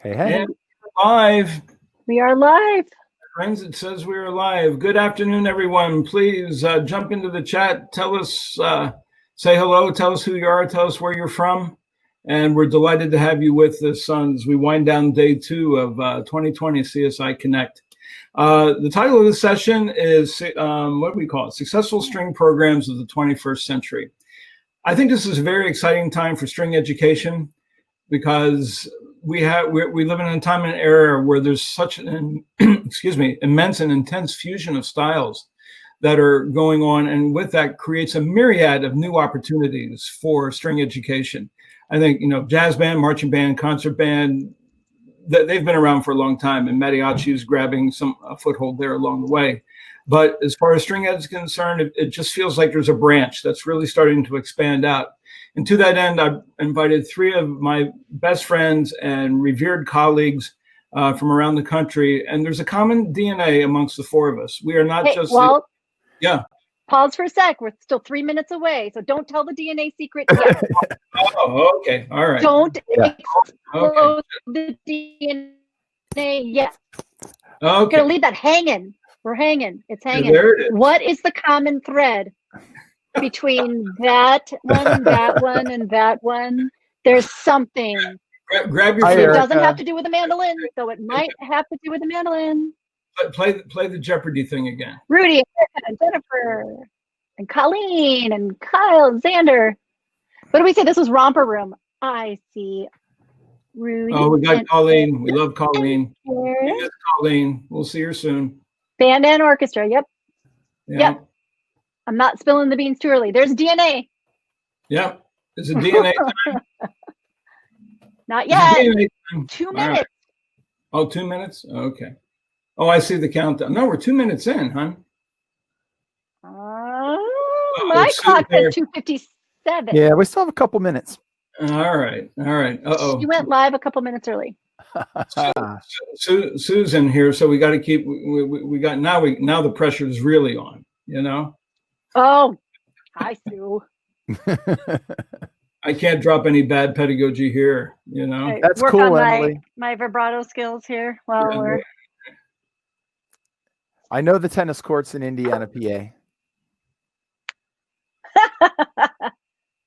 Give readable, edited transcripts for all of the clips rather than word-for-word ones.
Hey, hey. And live. We are live. Friends, it says we are live. Good afternoon, everyone. Please jump into the chat. Tell us, say hello. Tell us who you are. Tell us where you're from. And we're delighted to have you with us as we wind down day 2 of 2020 CSI Connect. The title of the session is, what do we call it? Successful String Programs of the 21st Century. I think this is a very exciting time for string education because we live in a time and era where there's such an immense and intense fusion of styles that are going on, and with that creates a myriad of new opportunities for string education. I think, jazz band, marching band, concert band, they've been around for a long time, and mariachi is grabbing a foothold there along the way. But as far as string ed is concerned, it just feels like there's a branch that's really starting to expand out. And to that end, I've invited 3 of my best friends and revered colleagues from around the country. And there's a common DNA amongst the 4 of us. We are not just... Walt, yeah. Pause for a sec. We're still 3 minutes away. So don't tell the DNA secret yet. Oh, okay. All right. Don't explode the DNA yet. Okay. We're going to leave that hanging. We're hanging. It's hanging. There it is. What is the common thread between that one and that one and that one? There's something. Grab your It favorite. doesn't have to do with the mandolin, though it might have to do with the mandolin. Play the Jeopardy thing again. Rudy and Jennifer and Colleen and Kyle and Xander. What do we say? This was Romper Room. I see Rudy. Oh, we got Colleen. We love Colleen. Here. Yes, Colleen. We'll see her soon. Band and orchestra. Yep. Yeah. Yep. I'm not spilling the beans too early. There's DNA. Yep. It's a DNA time. Not yet. DNA time. 2 All minutes. right. Oh, 2 minutes? Okay. Oh, I see the countdown. No, we're 2 minutes in, huh? My clock says 2:57. Yeah, we still have a couple minutes. All right. Uh-oh. You went live a couple minutes early. Susan here, so we got to keep. We got now the pressure is really on. Oh, hi Sue. I can't drop any bad pedagogy here. Okay, That's work cool, on Emily. my vibrato skills here while Yeah. we're. I know the tennis courts in Indiana, PA.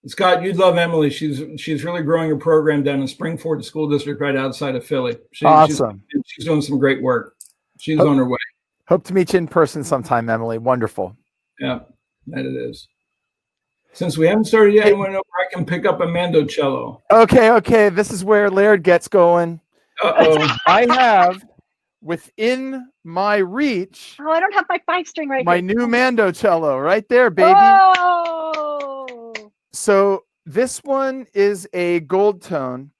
Scott, you'd love Emily. She's really growing her program down in Springford School District, right outside of Philly. Awesome. She's doing some great work. She's on her way. Hope to meet you in person sometime, Emily. Wonderful. Yeah, that it is. Since we haven't started yet, I want to know where I can pick up a mandocello. Okay. This is where Laird gets going. Uh-oh. I have within my reach Oh, I don't have my 5-string right my here. new mandocello right there, baby. Oh. So this one is a gold tone,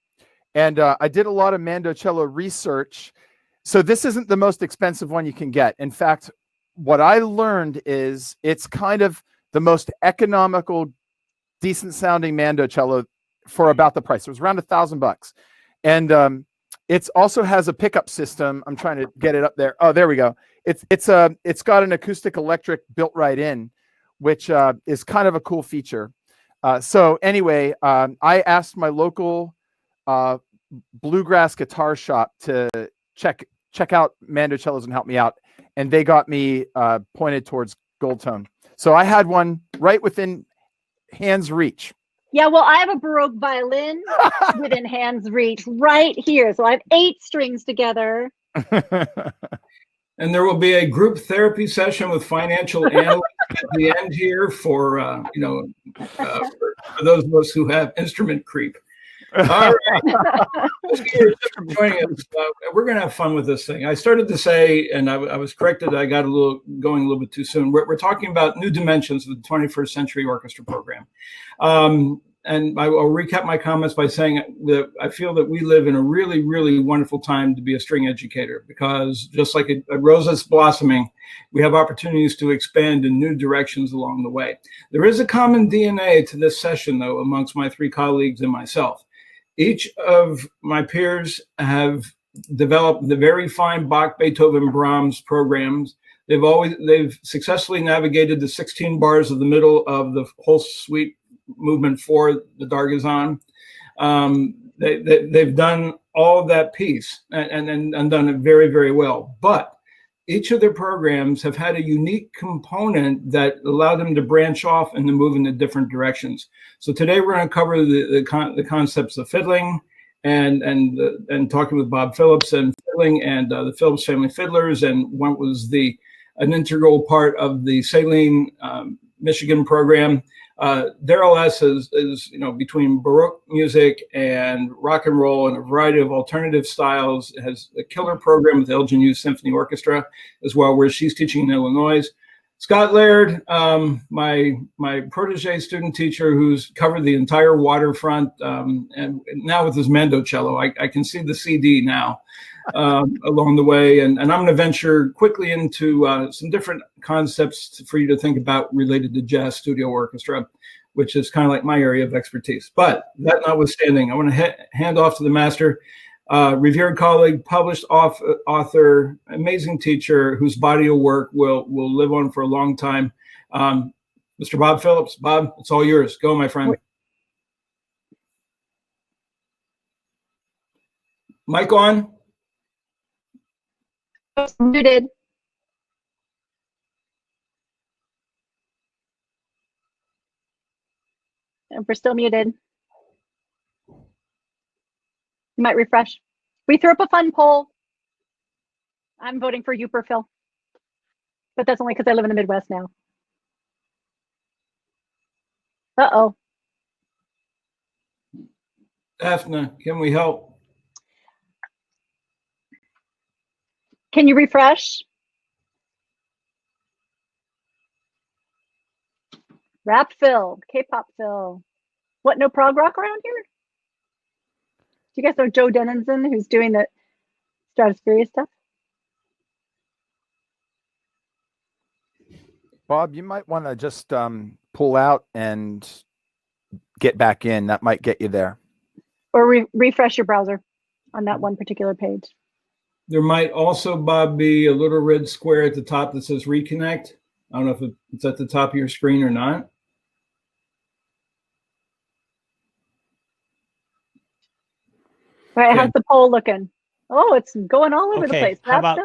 and I did a lot of mandocello research. So this isn't the most expensive one you can get. In fact, what I learned is it's kind of the most economical, decent sounding mandocello for about the price. It was around $1,000, and it also has a pickup system. I'm trying to get it up there. Oh, there we go. It's got an acoustic electric built right in, which is kind of a cool feature. So anyway, I asked my local bluegrass guitar shop to check out mandocellos and help me out, and they got me pointed towards gold tone. So I had one right within hand's reach. Yeah, well, I have a Baroque violin within hand's reach right here. So I have 8 strings together. And there will be a group therapy session with financial analysts at the end here for those of us who have instrument creep. All right. Joining us. We're going to have fun with this thing. I started to say, and I was corrected, I got going a little bit too soon. We're talking about new dimensions of the 21st Century Orchestra program. And I will recap my comments by saying that I feel that we live in a really, really wonderful time to be a string educator, because just like a rose that's blossoming, we have opportunities to expand in new directions along the way. There is a common DNA to this session, though, amongst my 3 colleagues and myself. Each of my peers have developed the very fine Bach, Beethoven, Brahms programs. They've successfully navigated the 16 bars of the middle of the whole suite movement for the Dargazon. They've done all of that piece and done it very, very well. But each of their programs have had a unique component that allowed them to branch off and to move in the different directions. So today we're going to cover the concepts of fiddling and talking with Bob Phillips and fiddling and the Phillips Family Fiddlers, and what was an integral part of the Saline, Michigan program. Daryl S is between Baroque music and rock and roll and a variety of alternative styles. It has a killer program with the Elgin Youth Symphony Orchestra as well, where she's teaching in Illinois. Scott Laird, my protege student teacher, who's covered the entire waterfront, and now with his mandocello, I can see the CD now along the way. And I'm going to venture quickly into some different concepts for you to think about related to jazz studio orchestra, which is kind of like my area of expertise. But that notwithstanding, I want to hand off to the master. Revered colleague, published author, amazing teacher whose body of work will live on for a long time. Mr. Bob Phillips. Bob, it's all yours. Go, my friend. Mic on. Muted. And we're still muted. You might refresh. We threw up a fun poll. I'm voting for you, Phil. But that's only because I live in the Midwest now. Uh-oh. Daphne, can we help? Can you refresh? Rap Phil, K-pop Phil. What, no prog rock around here? Do you guys know Joe Denizen, who's doing the Stratosphere stuff? Bob, you might want to just pull out and get back in. That might get you there. Or refresh your browser on that one particular page. There might also, Bob, be a little red square at the top that says reconnect. I don't know if it's at the top of your screen or not. All right, how's the poll looking? Oh, it's going all over the place. How about,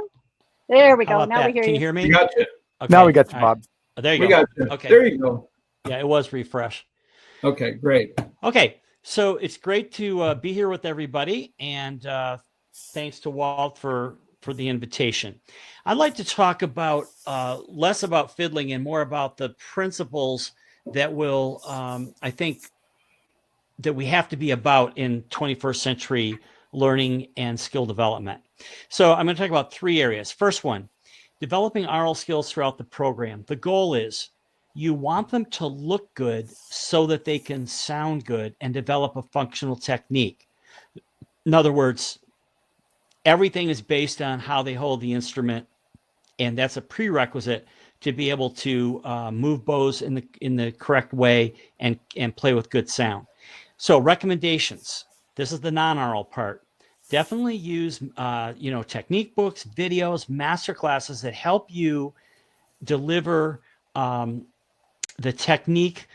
there we go. Now we hear you. Can you hear me? We got you. Okay. Now we got you, Bob. Right. Oh, there you we go. Got you. Okay. There you go. Yeah, it was refresh. Okay, great. Okay, so it's great to be here with everybody, and thanks to Walt for the invitation. I'd like to talk about less about fiddling and more about the principles that will, I think, that we have to be about in 21st century learning and skill development. So I'm going to talk about three areas. First one, developing oral skills throughout the program. The goal is you want them to look good so that they can sound good and develop a functional technique. In other words, everything is based on how they hold the instrument, and that's a prerequisite to be able to move bows in the correct way and play with good sound. So recommendations. This is the non-oral part. Definitely use technique books, videos, master classes that help you deliver the technique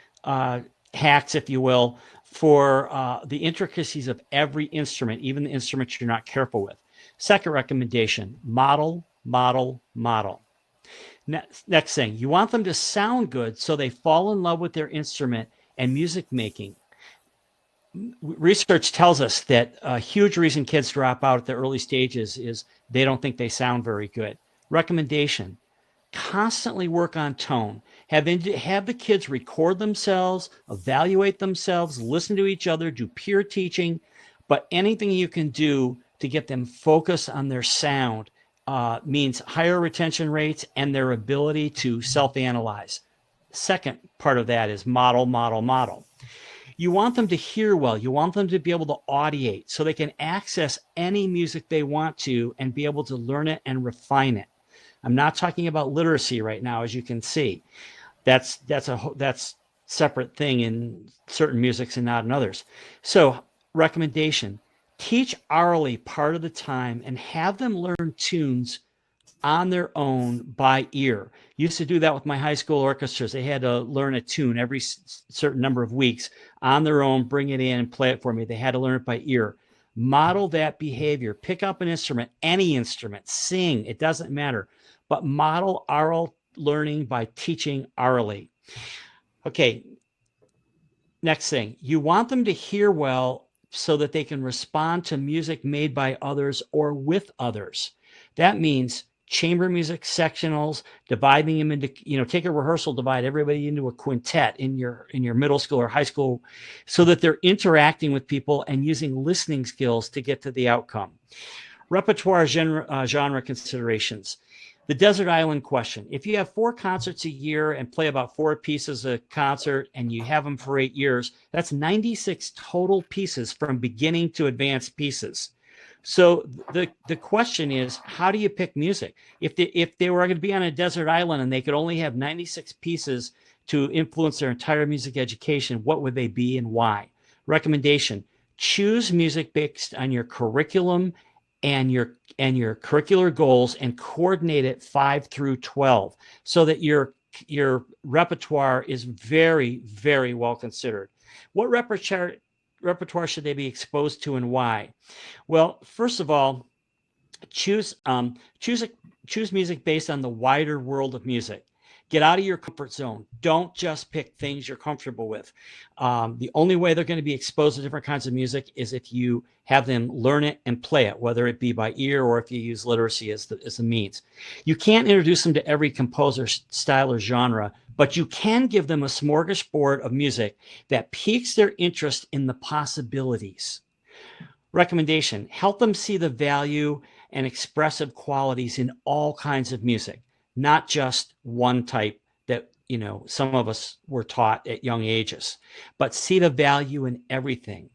hacks, if you will, for the intricacies of every instrument, even the instruments you're not careful with. Second recommendation, model, model, model. Next thing, you want them to sound good so they fall in love with their instrument and music making. Research tells us that a huge reason kids drop out at the early stages is they don't think they sound very good. Recommendation, constantly work on tone. Have the kids record themselves, evaluate themselves, listen to each other, do peer teaching, but anything you can do to get them focused on their sound means higher retention rates and their ability to self-analyze. Second part of that is model, model, model. You want them to hear well. You want them to be able to audiate so they can access any music they want to and be able to learn it and refine it. I'm not talking about literacy right now, as you can see. That's separate thing in certain musics and not in others. So recommendation, teach orally part of the time and have them learn tunes on their own by ear. Used to do that with my high school orchestras. They had to learn a tune every certain number of weeks on their own, bring it in and play it for me. They had to learn it by ear. Model that behavior. Pick up an instrument, any instrument, sing, it doesn't matter. But model oral learning by teaching orally. Okay, next thing. You want them to hear well so that they can respond to music made by others or with others. That means chamber music sectionals, dividing them into, take a rehearsal, divide everybody into a quintet in your middle school or high school, so that they're interacting with people and using listening skills to get to the outcome. Repertoire genre considerations. The desert island question. If you have 4 concerts a year and play about 4 pieces a concert and you have them for 8 years, that's 96 total pieces from beginning to advanced pieces. So the question is, how do you pick music? If they were going to be on a desert island and they could only have 96 pieces to influence their entire music education, what would they be and why? Recommendation: choose music based on your curriculum and your curricular goals, and coordinate it 5 through 12 so that your repertoire is very, very well considered. What repertoire should they be exposed to and why? Well, first of all, choose music based on the wider world of music. Get out of your comfort zone. Don't just pick things you're comfortable with. The only way they're going to be exposed to different kinds of music is if you have them learn it and play it, whether it be by ear or if you use literacy as the means. You can't introduce them to every composer, style, or genre, but you can give them a smorgasbord of music that piques their interest in the possibilities. Recommendation: help them see the value and expressive qualities in all kinds of music, not just one type that, some of us were taught at young ages, but see the value in everything.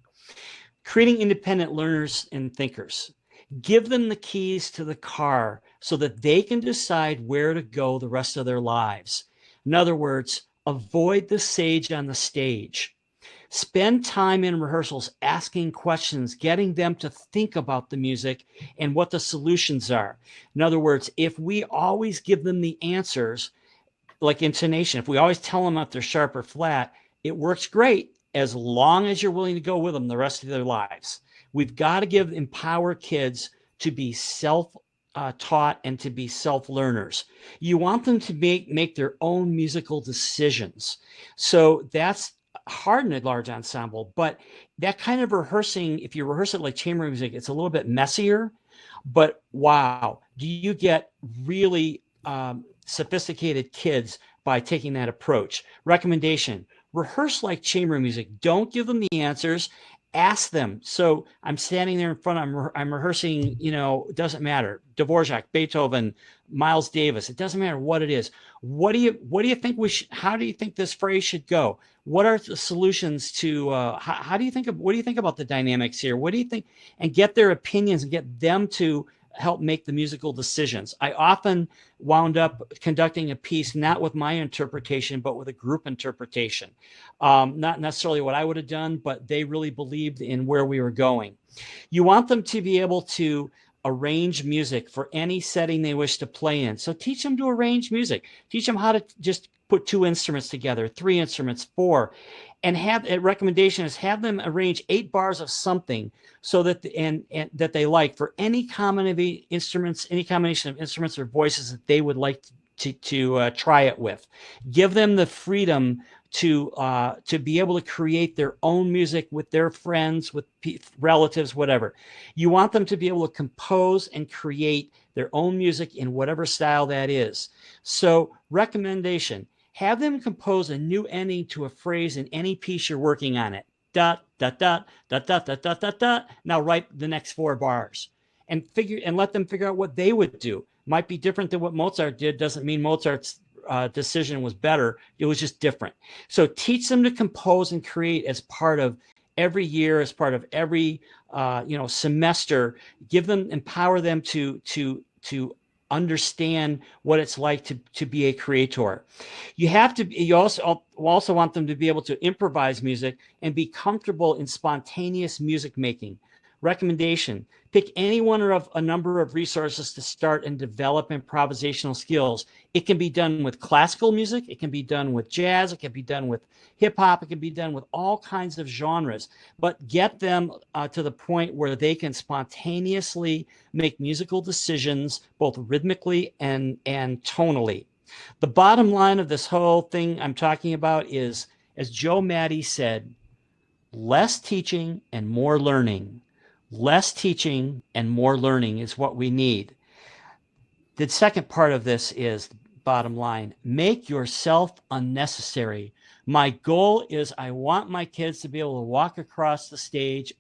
Creating independent learners and thinkers. Give them the keys to the car so that they can decide where to go the rest of their lives. In other words, avoid the sage on the stage. Spend time in rehearsals asking questions, getting them to think about the music and what the solutions are. In other words, if we always give them the answers, like intonation, if we always tell them if they're sharp or flat, it works great as long as you're willing to go with them the rest of their lives. We've got to empower kids to be self-taught and to be self-learners. You want them to make their own musical decisions. So that's hard in a large ensemble, but that kind of rehearsing, if you rehearse it like chamber music, it's a little bit messier, but wow, do you get really sophisticated kids by taking that approach. Recommendation: rehearse like chamber music. Don't give them the answers. Ask them. So I'm standing there in front, I'm rehearsing, it doesn't matter. Dvorak, Beethoven, Miles Davis, it doesn't matter what it is. What do you think how do you think this phrase should go? What are the solutions to, what do you think about the dynamics here? What do you think? And get their opinions and get them to help make the musical decisions. I often wound up conducting a piece, not with my interpretation, but with a group interpretation. Not necessarily what I would have done, but they really believed in where we were going. You want them to be able to arrange music for any setting they wish to play in. So teach them to arrange music. Teach them how to just put 2 instruments together, 3 instruments, 4. And a recommendation is have them arrange 8 bars of something so that and that they like for any combination of instruments or voices that they would like to try it with. Give them the freedom to be able to create their own music with their friends, with relatives, whatever. You want them to be able to compose and create their own music in whatever style that is. So recommendation: have them compose a new ending to a phrase in any piece you're working on it. Dot, dot, dot, dot, dot, dot, dot, dot, dot. Now write the next 4 bars and let them figure out what they would do. Might be different than what Mozart did. Doesn't mean Mozart's decision was better. It was just different. So teach them to compose and create as part of every year, as part of every semester. Empower them to understand what it's like to be a creator. You also want them to be able to improvise music and be comfortable in spontaneous music making. Recommendation: pick any one of a number of resources to start and develop improvisational skills. It can be done with classical music. It can be done with jazz. It can be done with hip hop. It can be done with all kinds of genres, but get them to the point where they can spontaneously make musical decisions, both rhythmically and tonally. The bottom line of this whole thing I'm talking about is, as Joe Maddie said, less teaching and more learning. Less teaching and more learning is what we need. The second part of this is, bottom line, make yourself unnecessary. My goal is I want my kids to be able to walk across the stage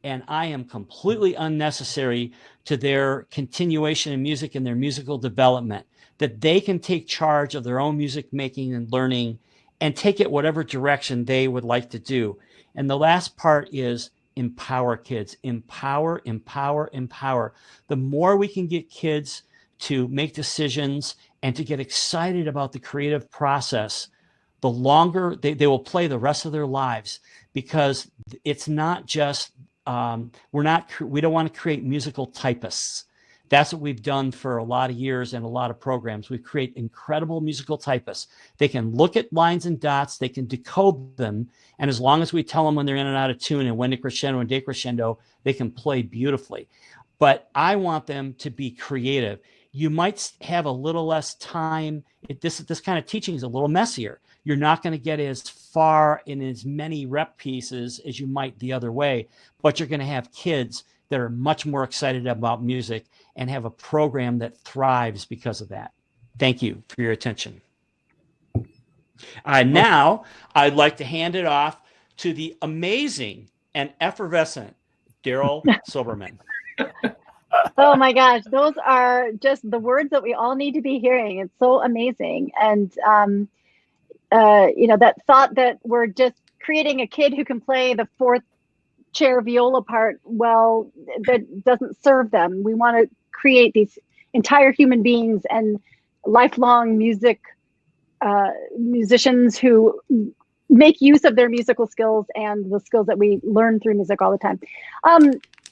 and I am completely unnecessary to their continuation in music and their musical development, that they can take charge of their own music making and learning and take it whatever direction they would like to do. And the last part is empower kids. Empower, empower, empower. The more we can get kids to make decisions and to get excited about the creative process, the longer they will play the rest of their lives, because it's not just, we don't want to create musical typists. That's what we've done for a lot of years and a lot of programs. We create incredible musical typists. They can look at lines and dots, they can decode them, and as long as we tell them when they're in and out of tune and when to crescendo and decrescendo, they can play beautifully. But I want them to be creative. You might have a little less time. This kind of teaching is a little messier. You're not going to get as far in as many rep pieces as you might the other way, but you're going to have kids that are much more excited about music and have a program that thrives because of that. Thank you for your attention. Now, I'd like to hand it off to the amazing and effervescent Daryl Silberman. Oh my gosh, those are just the words that we all need to be hearing. It's so amazing. And, that thought that we're just creating a kid who can play the fourth chair viola part, well, that doesn't serve them. We want to create these entire human beings and lifelong musicians who make use of their musical skills and the skills that we learn through music all the time.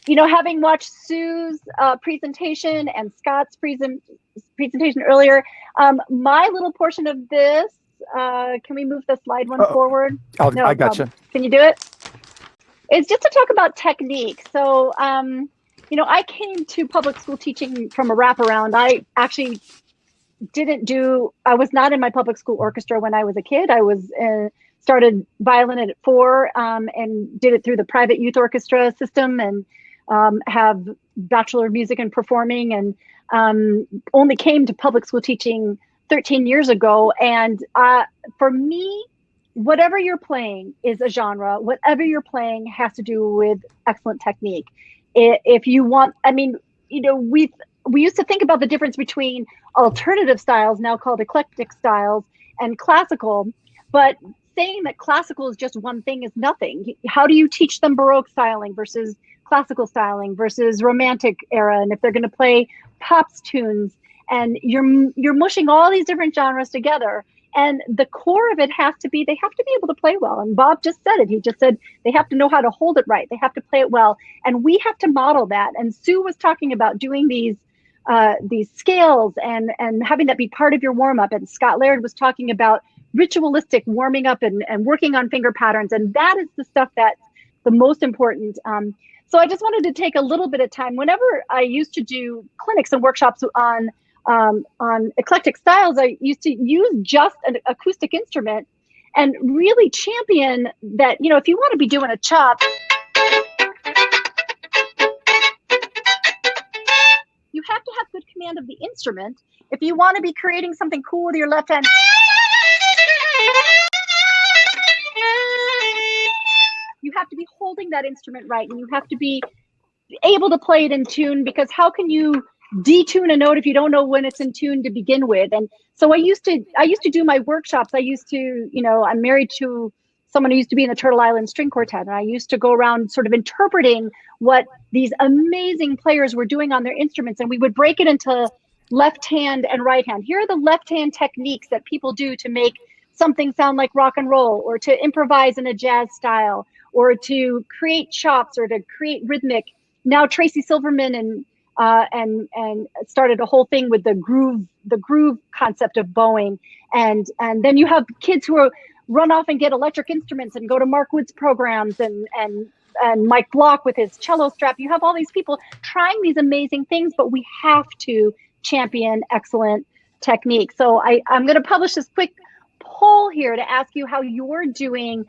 Having watched Sue's presentation and Scott's presentation earlier, my little portion of this, can we move the slide one forward? No, I gotcha. Can you do it? It's just to talk about technique. So, I came to public school teaching from a wraparound. I actually I was not in my public school orchestra when I was a kid. I was started violin at 4 and did it through the private youth orchestra system, and have Bachelor of Music and Performing, and only came to public school teaching 13 years ago. And for me, whatever you're playing is a genre. Whatever you're playing has to do with excellent technique. If you want, we used to think about the difference between alternative styles, now called eclectic styles, and classical, but saying that classical is just one thing is nothing. How do you teach them Baroque styling versus classical styling versus romantic era? And if they're going to play pops tunes, and you're mushing all these different genres together, and the core of it has to be, they have to be able to play well. And Bob just said it. He just said they have to know how to hold it right. They have to play it well. And we have to model that. And Sue was talking about doing these scales and having that be part of your warm up. And Scott Laird was talking about ritualistic warming up and working on finger patterns. And that is the stuff that's the most important. So I just wanted to take a little bit of time. Whenever I used to do clinics and workshops on eclectic styles, I used to use just an acoustic instrument and really champion that, if you want to be doing a chop, you have to have good command of the instrument. If you want to be creating something cool with your left hand, you have to be holding that instrument right, and you have to be able to play it in tune, because how can you detune a note if you don't know when it's in tune to begin with? And so I used to do my workshops. I'm married to someone who used to be in the Turtle Island String Quartet, and I used to go around sort of interpreting what these amazing players were doing on their instruments, and we would break it into left hand and right hand. Here are the left hand techniques that people do to make something sound like rock and roll, or to improvise in a jazz style, or to create chops, or to create rhythmic now Tracy Silverman and started a whole thing with the groove concept of bowing, and then you have kids who run off and get electric instruments and go to Mark Wood's programs, and Mike Block with his cello strap. You have all these people trying these amazing things, but we have to champion excellent technique. So I'm going to publish this quick poll here to ask you how you're doing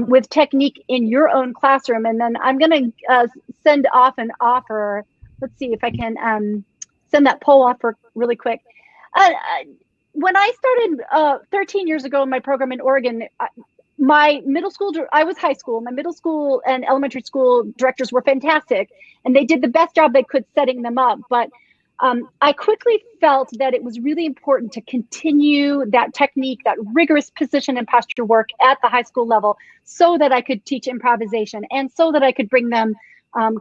with technique in your own classroom, and then I'm going to send off an offer. Let's see if I can send that poll off really quick. When I started 13 years ago in my program in Oregon, my middle school, I was high school, my middle school and elementary school directors were fantastic, and they did the best job they could setting them up. But I quickly felt that it was really important to continue that technique, that rigorous position and posture work at the high school level, so that I could teach improvisation and so that I could bring them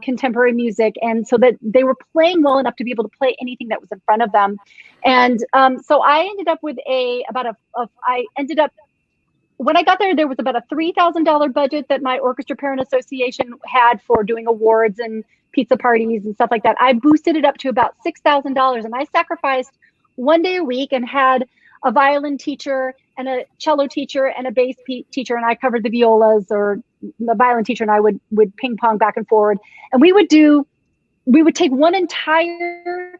contemporary music, and so that they were playing well enough to be able to play anything that was in front of them. And so I ended up with when I got there was about a $3,000 budget that my Orchestra Parent Association had for doing awards and pizza parties and stuff like that. I boosted it up to about $6,000, and I sacrificed one day a week and had a violin teacher and a cello teacher and a bass teacher, and I covered the violas, or the violin teacher and I would ping pong back and forward. And we would take one entire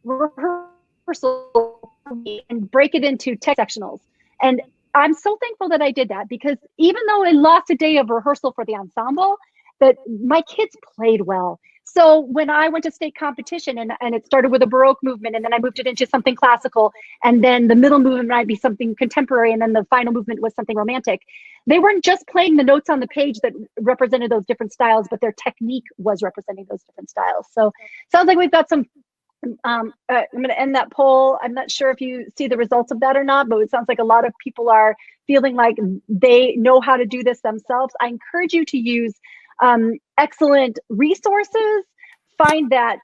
rehearsal and break it into tech sectionals. And I'm so thankful that I did that, because even though I lost a day of rehearsal for the ensemble, that my kids played well. So when I went to state competition, and it started with a Baroque movement, and then I moved it into something classical, and then the middle movement might be something contemporary, and then the final movement was something romantic. They weren't just playing the notes on the page that represented those different styles, but their technique was representing those different styles. So sounds like we've got some, I'm going to end that poll. I'm not sure if you see the results of that or not, but it sounds like a lot of people are feeling like they know how to do this themselves. I encourage you to use excellent resources. Find that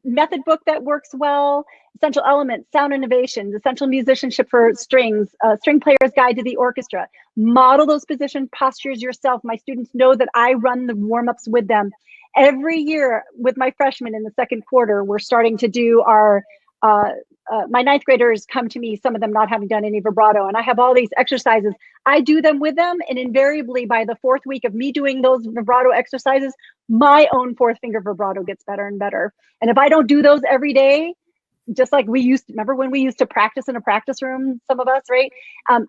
method book that works well. Essential Elements, Sound Innovations, Essential Musicianship for Strings, String Player's Guide to the Orchestra. Model those position postures yourself. My students know that I run the warm-ups with them. Every year with my freshmen in the second quarter, we're starting to do our, my ninth graders come to me, some of them not having done any vibrato, and I have all these exercises. I do them with them, and invariably by the fourth week of me doing those vibrato exercises, my own fourth finger vibrato gets better and better. And if I don't do those every day, just like we used to, remember when we used to practice in a practice room, some of us, right?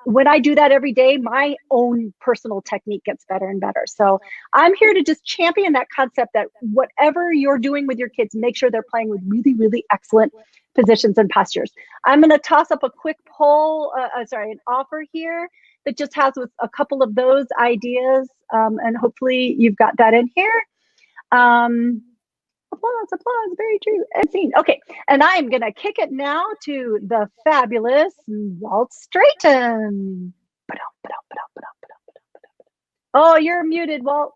When I do that every day, my own personal technique gets better and better. So I'm here to just champion that concept that whatever you're doing with your kids, make sure they're playing with really, really excellent positions and postures. I'm going to toss up a quick poll, an offer here that just has with a couple of those ideas, and hopefully you've got that in here. Applause, very true. And seen. Okay, and I'm gonna kick it now to the fabulous Walt Straiton. Oh, you're muted, Walt.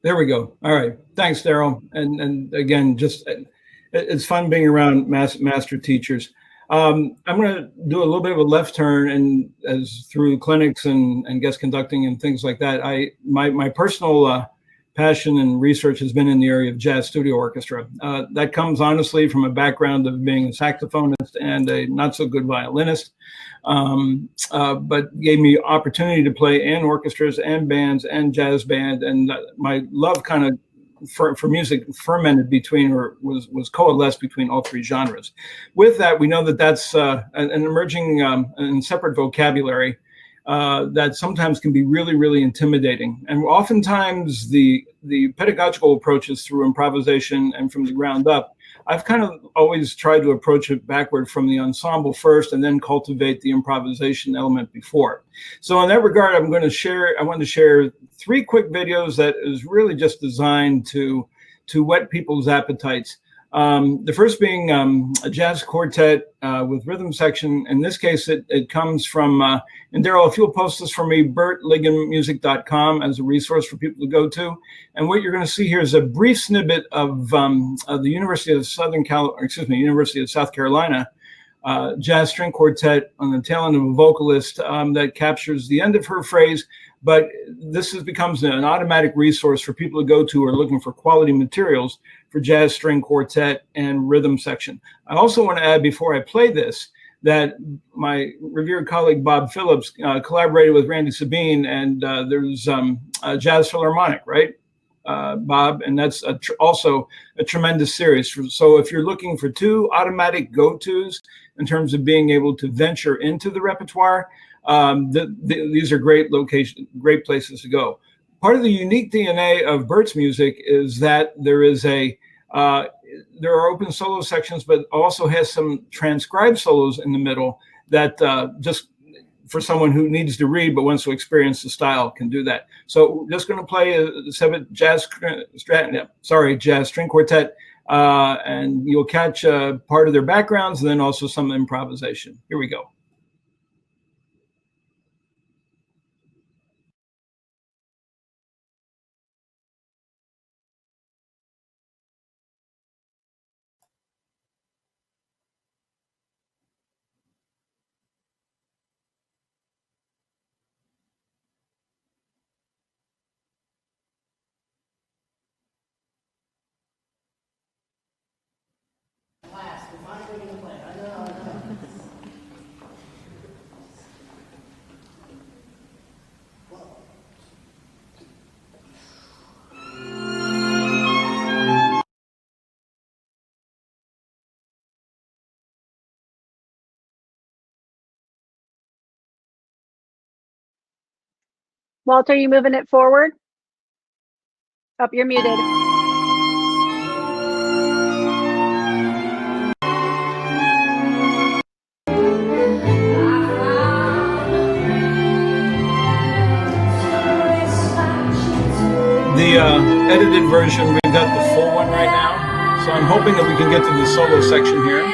There we go. All right. Thanks, Daryl. And again, just it's fun being around master teachers. I'm going to do a little bit of a left turn, and as through clinics and guest conducting and things like that. My personal passion and research has been in the area of jazz studio orchestra. That comes honestly from a background of being a saxophonist and a not so good violinist, but gave me opportunity to play in orchestras and bands and jazz band, and my love kind of for music fermented between, or was coalesced between all three genres. With that, we know that that's an emerging and separate vocabulary that sometimes can be really, really intimidating. And oftentimes the pedagogical approaches through improvisation and from the ground up, I've kind of always tried to approach it backward from the ensemble first and then cultivate the improvisation element before. So in that regard, I want to share 3 quick videos that is really just designed to whet people's appetites. The first being a jazz quartet with rhythm section. In this case, it comes from, and Daryl, if you'll post this for me, bertligonmusic.com as a resource for people to go to. And what you're going to see here is a brief snippet of the University of South Carolina jazz string quartet on the tail end of a vocalist that captures the end of her phrase, but becomes an automatic resource for people to go to who are looking for quality materials for jazz string quartet and rhythm section. I also want to add, before I play this, that my revered colleague Bob Phillips collaborated with Randy Sabine, and there's a Jazz Philharmonic, right, Bob? And that's also a tremendous series. So if you're looking for two automatic go-tos in terms of being able to venture into the repertoire, these are great places to go. Part of the unique DNA of Bert's music is that there are open solo sections, but also has some transcribed solos in the middle that just for someone who needs to read but wants to experience the style can do that. So we're just going to play a jazz string quartet, and you'll catch part of their backgrounds and then also some improvisation. Here we go. Walt, are you moving it forward? Oh, you're muted. The edited version, we've got the full one right now. So I'm hoping that we can get to the solo section here.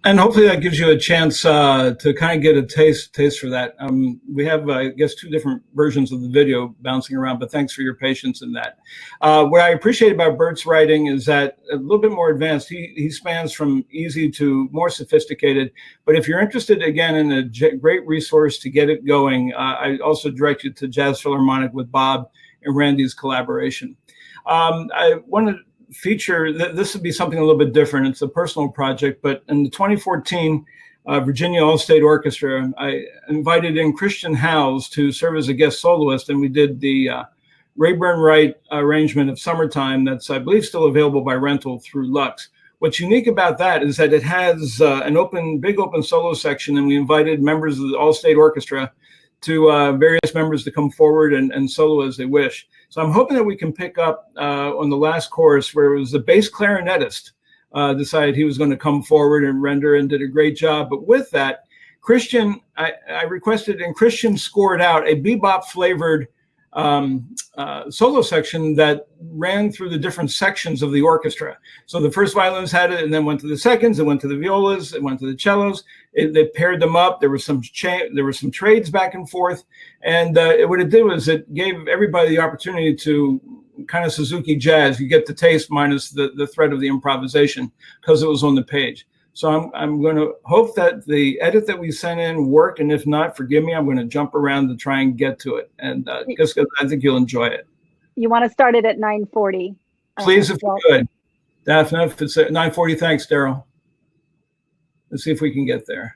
And hopefully that gives you a chance to kind of get a taste for that. We have, I guess, two different versions of the video bouncing around, but thanks for your patience in that. What I appreciate about Bert's writing is that a little bit more advanced. He spans from easy to more sophisticated. But if you're interested, again, in a great resource to get it going, I also direct you to Jazz Philharmonic with Bob and Randy's collaboration. I want to feature, this would be something a little bit different. It's a personal project, but in the 2014 Virginia All-State Orchestra, I invited in Christian Howes to serve as a guest soloist, and we did the Rayburn Wright arrangement of Summertime that's, I believe, still available by rental through Lux. What's unique about that is that it has an big open solo section, and we invited members of the All-State Orchestra to various members to come forward and solo as they wish. So I'm hoping that we can pick up on the last chorus where it was the bass clarinetist decided he was going to come forward and render and did a great job. But with that, Christian, I requested, and Christian scored out a bebop flavored solo section that ran through the different sections of the orchestra. So the first violins had it, and then went to the seconds, it went to the violas, it went to the cellos. They paired them up. There were some trades back and forth, and what it did was it gave everybody the opportunity to kind of Suzuki jazz. You get the taste minus the threat of the improvisation because it was on the page. So I'm going to hope that the edit that we sent in worked, and if not, forgive me. I'm going to jump around to try and get to it, and just because I think you'll enjoy it. You want to start it at 9:40? Please, if you could. Daphne, if it's at 9:40, thanks, Daryl. Let's see if we can get there.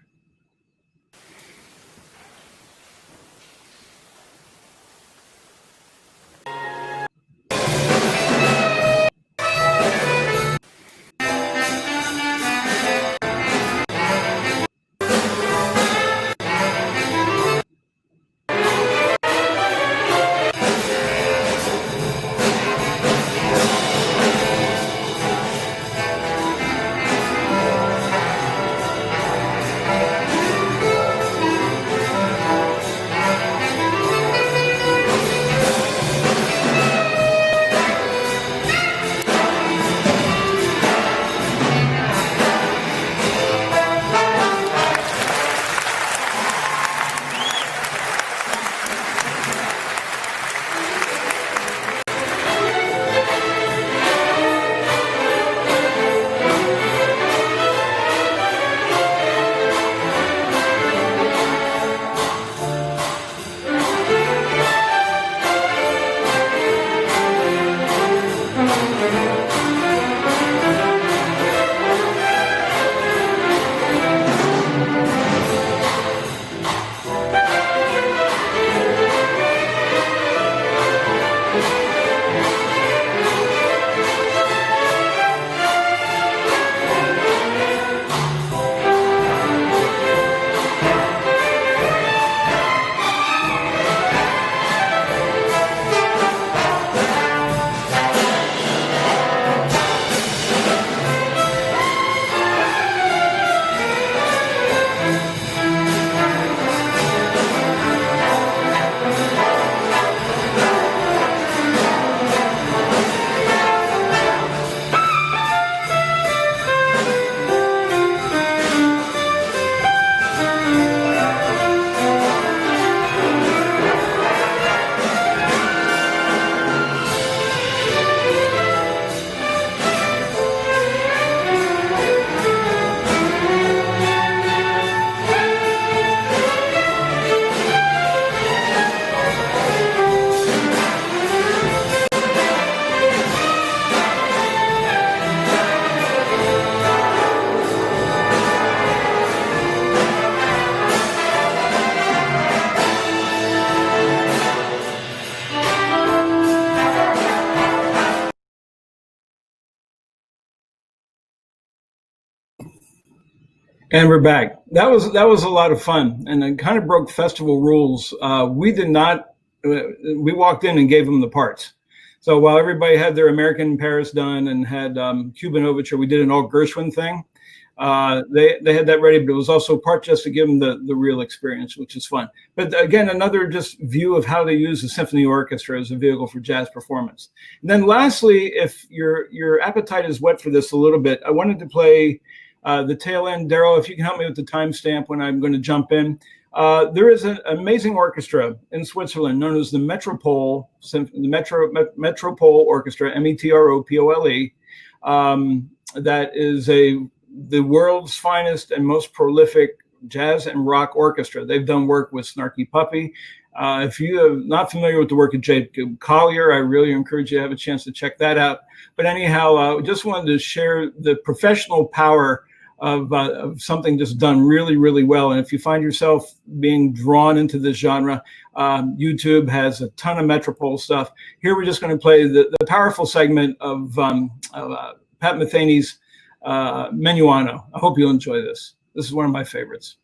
And we're back. That was a lot of fun, and it kind of broke festival rules. We did not. We walked in and gave them the parts. So while everybody had their American in Paris done and had Cuban Overture, we did an all Gershwin thing. They had that ready, but it was also part just to give them the real experience, which is fun. But again, another just view of how they use the symphony orchestra as a vehicle for jazz performance. And then lastly, if your appetite is wet for this a little bit, I wanted to play the tail end. Daryl, if you can help me with the timestamp when I'm going to jump in. There is an amazing orchestra in Switzerland known as the Metropole, Metropole Orchestra, METROPOLE, that is the world's finest and most prolific jazz and rock orchestra. They've done work with Snarky Puppy. If you are not familiar with the work of Jacob Collier, I really encourage you to have a chance to check that out. But anyhow, just wanted to share the professional power of something just done really, really well. And if you find yourself being drawn into this genre, YouTube has a ton of Metropole stuff. Here we're just going to play the powerful segment of Pat Metheny's Menuano. I hope you'll enjoy this. This is one of my favorites.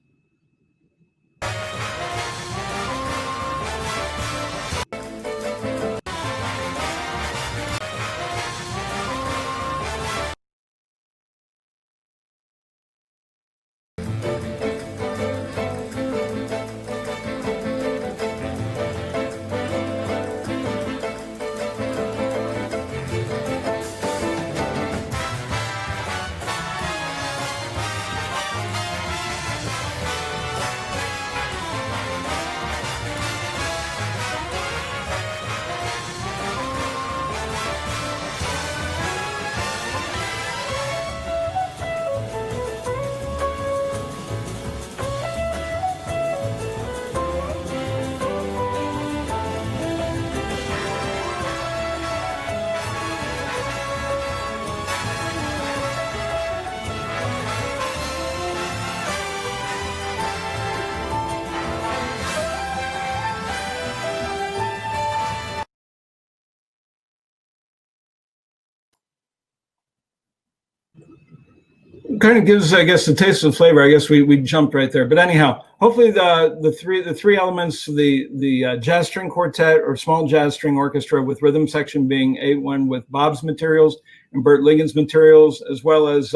kind of gives, I guess, the taste of the flavor. I guess we jumped right there. But anyhow, hopefully the three elements, the jazz string quartet or small jazz string orchestra with rhythm section being A1 with Bob's materials and Bert Ligon's materials, as well as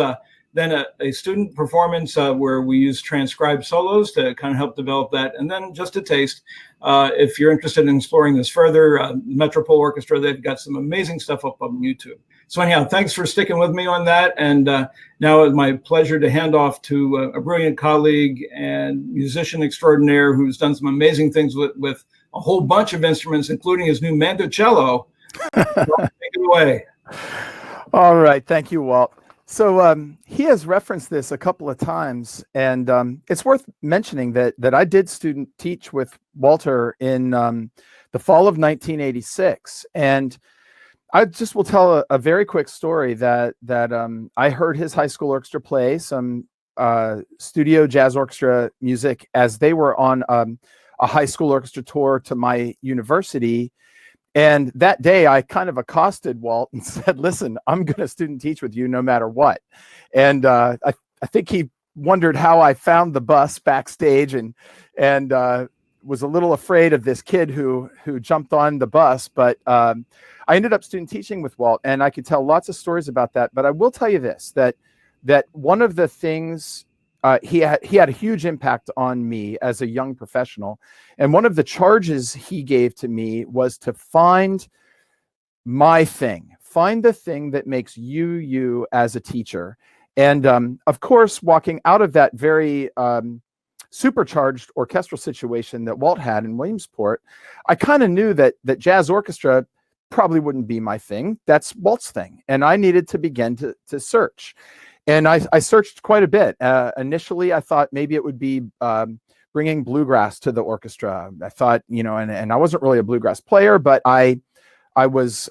then a student performance where we use transcribed solos to kind of help develop that. And then just a taste, if you're interested in exploring this further, Metropole Orchestra, they've got some amazing stuff up on YouTube. So anyhow, thanks for sticking with me on that. And now it's my pleasure to hand off to a brilliant colleague and musician extraordinaire who's done some amazing things with a whole bunch of instruments, including his new mandocello. Take it away. All right. Thank you, Walt. So he has referenced this a couple of times, and it's worth mentioning that I did student teach with Walter in the fall of 1986. And I just will tell a very quick story that I heard his high school orchestra play some studio jazz orchestra music as they were on a high school orchestra tour to my university. And that day I kind of accosted Walt and said, listen, I'm going to student teach with you no matter what. And I think he wondered how I found the bus backstage and was a little afraid of this kid who jumped on the bus. But I ended up student teaching with Walt, and I could tell lots of stories about that. But I will tell you this, that one of the things he had a huge impact on me as a young professional. And one of the charges he gave to me was to find my thing, find the thing that makes you as a teacher. And of course, walking out of that very supercharged orchestral situation that Walt had in Williamsport, I kind of knew that jazz orchestra probably wouldn't be my thing. That's Walt's thing. And I needed to begin to search. And I searched quite a bit. Initially, I thought maybe it would be bringing bluegrass to the orchestra. I thought, and I wasn't really a bluegrass player, but I was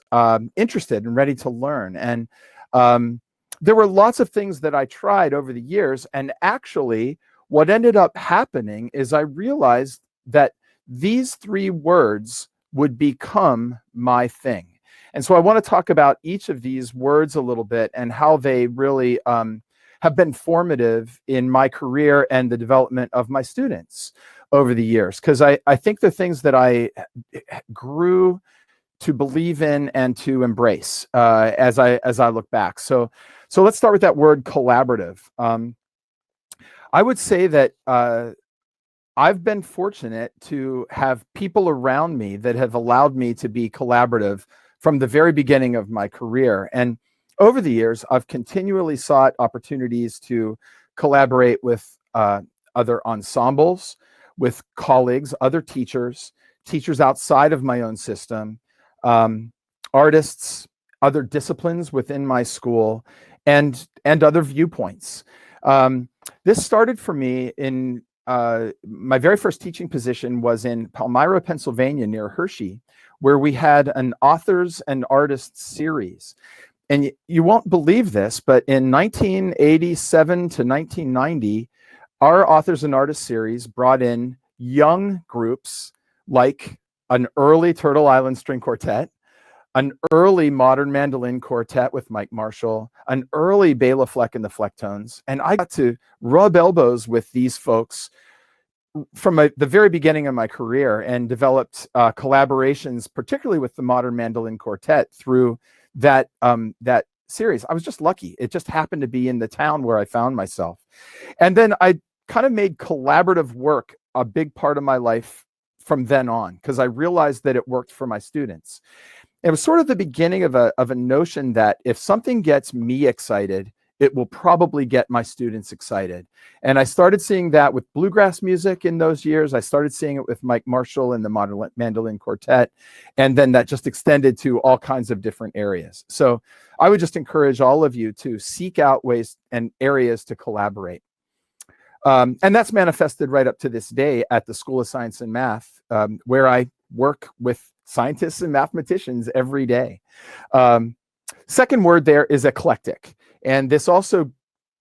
interested and ready to learn. And there were lots of things that I tried over the years. And actually, what ended up happening is I realized that these three words would become my thing. And so I want to talk about each of these words a little bit and how they really have been formative in my career and the development of my students over the years. Because I think the things that I grew to believe in and to embrace as I look back. So let's start with that word collaborative. I would say that I've been fortunate to have people around me that have allowed me to be collaborative from the very beginning of my career. And over the years, I've continually sought opportunities to collaborate with other ensembles, with colleagues, other teachers outside of my own system, artists, other disciplines within my school, and other viewpoints. This started for me in my very first teaching position was in Palmyra, Pennsylvania, near Hershey, where we had an authors and artists series. And you won't believe this, but in 1987 to 1990, our authors and artists series brought in young groups like an early Turtle Island String Quartet, an early modern mandolin quartet with Mike Marshall, an early Bela Fleck and the Flecktones. And I got to rub elbows with these folks from the very beginning of my career and developed collaborations, particularly with the modern mandolin quartet through that series. I was just lucky. It just happened to be in the town where I found myself. And then I kind of made collaborative work a big part of my life from then on, because I realized that it worked for my students. It was sort of the beginning of a notion that if something gets me excited, it will probably get my students excited. And I started seeing that with bluegrass music in those years. I started seeing it with Mike Marshall and the modern mandolin quartet. And then that just extended to all kinds of different areas. So I would just encourage all of you to seek out ways and areas to collaborate. And that's manifested right up to this day at the School of Science and Math, where I work with scientists and mathematicians every day. Second word there is eclectic. And this also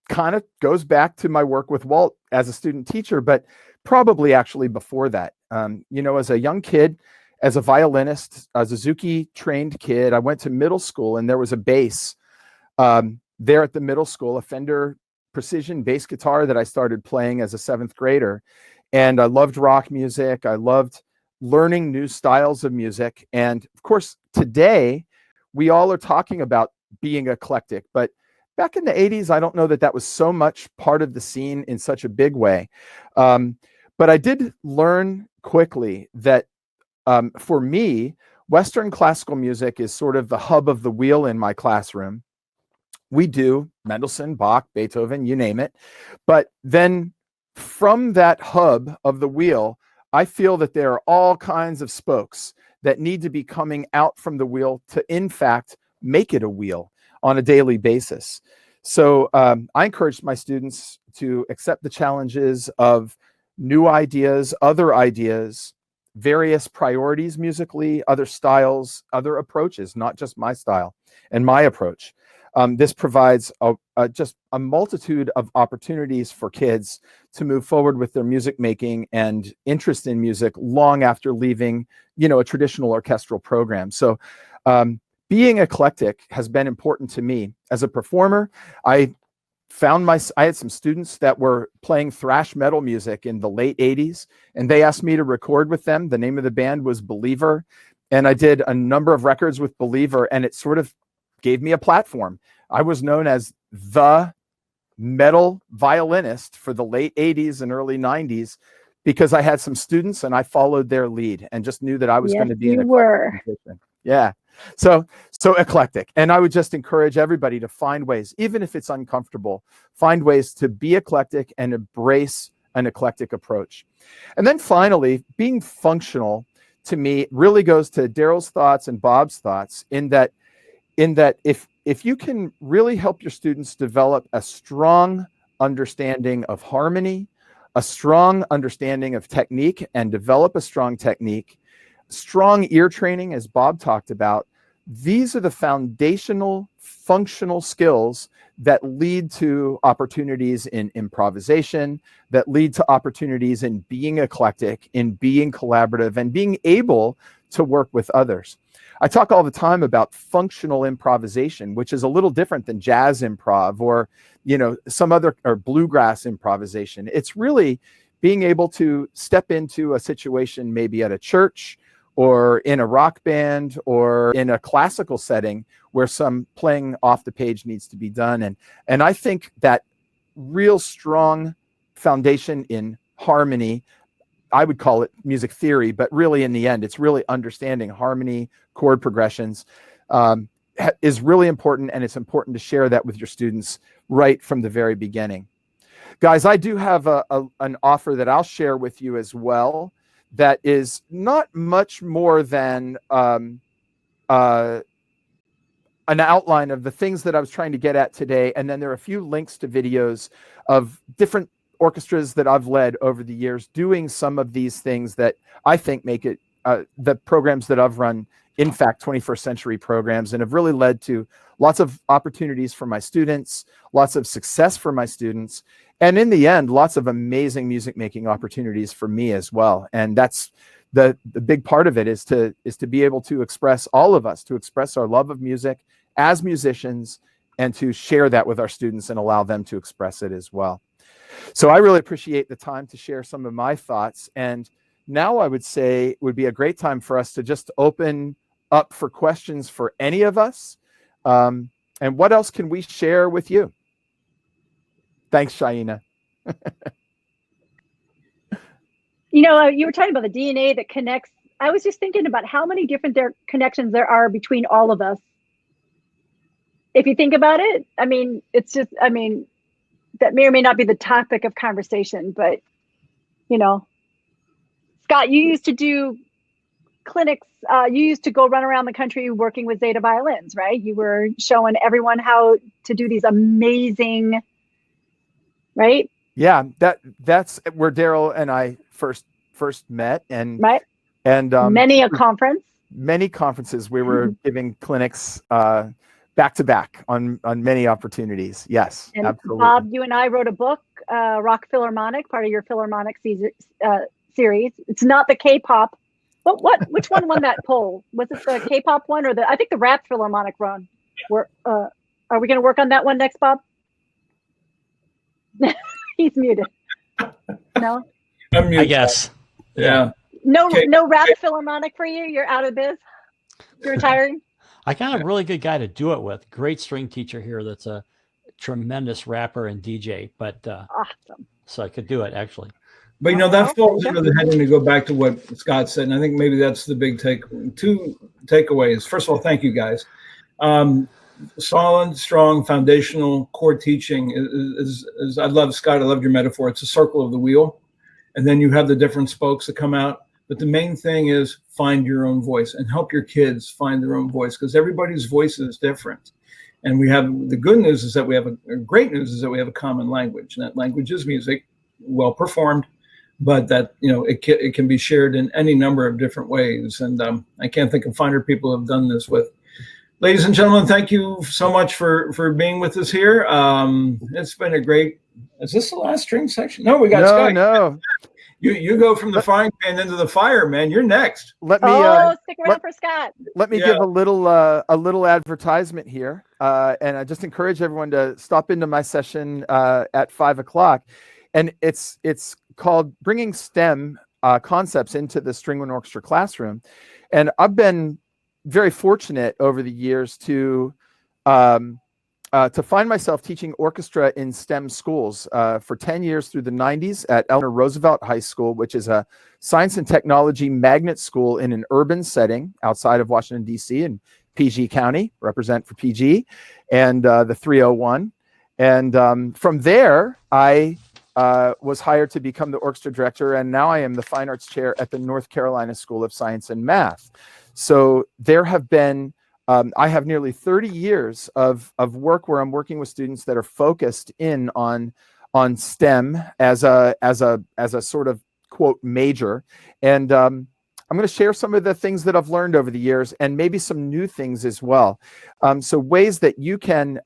kind of goes back to my work with Walt as a student teacher, but probably actually before that. As a young kid, as a violinist, a Suzuki trained kid, I went to middle school and there was a bass there at the middle school, a Fender precision bass guitar that I started playing as a 7th grader. And I loved rock music. I loved learning new styles of music. And of course, today we all are talking about being eclectic, but back in the 80s, I don't know that that was so much part of the scene in such a big way. But I did learn quickly that for me, Western classical music is sort of the hub of the wheel in my classroom. We do Mendelssohn, Bach, Beethoven, you name it. But then from that hub of the wheel, I feel that there are all kinds of spokes that need to be coming out from the wheel to, in fact, make it a wheel on a daily basis. So I encourage my students to accept the challenges of new ideas, other ideas, various priorities musically, other styles, other approaches, not just my style and my approach. This provides just a multitude of opportunities for kids to move forward with their music making and interest in music long after leaving, a traditional orchestral program. So being eclectic has been important to me. As a performer, I had some students that were playing thrash metal music in the late 80s, and they asked me to record with them. The name of the band was Believer, and I did a number of records with Believer, and it sort of gave me a platform. I was known as the metal violinist for the late 80s and early 90s because I had some students and I followed their lead and just knew that I was going to be an eclectic musician. Yeah. So eclectic. And I would just encourage everybody to find ways, even if it's uncomfortable, find ways to be eclectic and embrace an eclectic approach. And then finally, being functional to me really goes to Daryl's thoughts and Bob's thoughts in that if you can really help your students develop a strong understanding of harmony, a strong understanding of technique, and develop a strong technique, strong ear training, as Bob talked about, these are the foundational functional skills that lead to opportunities in improvisation, that lead to opportunities in being eclectic, in being collaborative, and being able to work with others. I talk all the time about functional improvisation, which is a little different than jazz improv or, some other or bluegrass improvisation. It's really being able to step into a situation, maybe at a church or in a rock band or in a classical setting where some playing off the page needs to be done. And I think that real strong foundation in harmony, I would call it music theory, but really in the end, it's really understanding harmony, chord progressions, is really important. And it's important to share that with your students right from the very beginning. Guys, I do have an offer that I'll share with you as well that is not much more than an outline of the things that I was trying to get at today. And then there are a few links to videos of different orchestras that I've led over the years doing some of these things that I think make it the programs that I've run, in fact, 21st century programs, and have really led to lots of opportunities for my students, lots of success for my students, and in the end, lots of amazing music making opportunities for me as well. And that's the big part of it is to be able to express, all of us, to express our love of music as musicians and to share that with our students and allow them to express it as well. So I really appreciate the time to share some of my thoughts. And now I would say it would be a great time for us to just open up for questions for any of us. And what else can we share with you? Thanks, Shaina. You were talking about the DNA that connects. I was just thinking about how many different connections there are between all of us. If you think about it, that may or may not be the topic of conversation, but, Scott, you used to do clinics. You used to go run around the country working with Zeta violins, right? You were showing everyone how to do these amazing, right? Yeah, that's where Daryl and I first met, and right, and many conferences we were giving clinics back to back on many opportunities. Yes, and absolutely. Bob, you and I wrote a book, Rock Philharmonic, part of your Philharmonic series. It's not the K-pop. Which one won that poll? Was it the K-pop one or I think the Rap Philharmonic one? Are we going to work on that one next, Bob? He's muted. No, Unmute. I guess. Yeah. no, Okay. no rap Philharmonic for you. You're out of biz. You're retiring. I got a really good guy to do it with. Great string teacher here that's a tremendous rapper and DJ, but Awesome. so I could do it actually. But you know, that falls under the heading to go back to what Scott said, and I think maybe that's the big two takeaways. First of all, thank you guys. Solid, strong, foundational core teaching is I love, Scott, I loved your metaphor. It's a circle of the wheel, and then you have the different spokes that come out. But the main thing is find your own voice and help your kids find their own voice, because everybody's voice is different. And we have the good news is that we have great news is that we have a common language, and that language is music, well performed, but that, you know, it can be shared in any number of different ways. And I can't think of finer people who have done this with. Ladies and gentlemen, thank you so much for being with us here. It's been a great. Is this the last string section? No, we got Scott. No. You go from the frying pan into the fire, man. You're next. Let me Stick around for Scott. let me give a little advertisement here, and I just encourage everyone to stop into my session at 5 o'clock, and it's called Bringing STEM Concepts into the String and Orchestra Classroom, and I've been very fortunate over the years to find myself teaching orchestra in STEM schools for 10 years through the 90s at Eleanor Roosevelt High School, which is a science and technology magnet school in an urban setting outside of Washington, D.C. in PG County, represent for PG, and the 301. And from there, I was hired to become the orchestra director, and now I am the fine arts chair at the North Carolina School of Science and Math. So there have been I have nearly 30 years of work where I'm working with students that are focused in on STEM as a sort of quote major, and I'm going to share some of the things that I've learned over the years and maybe some new things as well. So ways that you can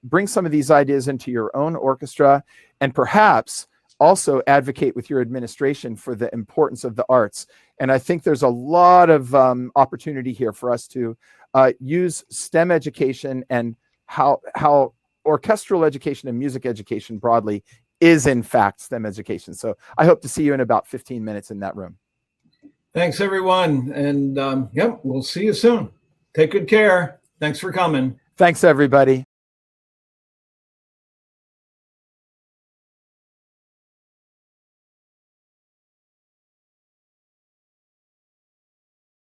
bring some of these ideas into your own orchestra, and perhaps also advocate with your administration for the importance of the arts. And I think there's a lot of opportunity here for us to use STEM education and how orchestral education and music education broadly is in fact STEM education. So I hope to see you in about 15 minutes in that room. Thanks, everyone. And we'll see you soon. Take good care. Thanks for coming. Thanks, everybody.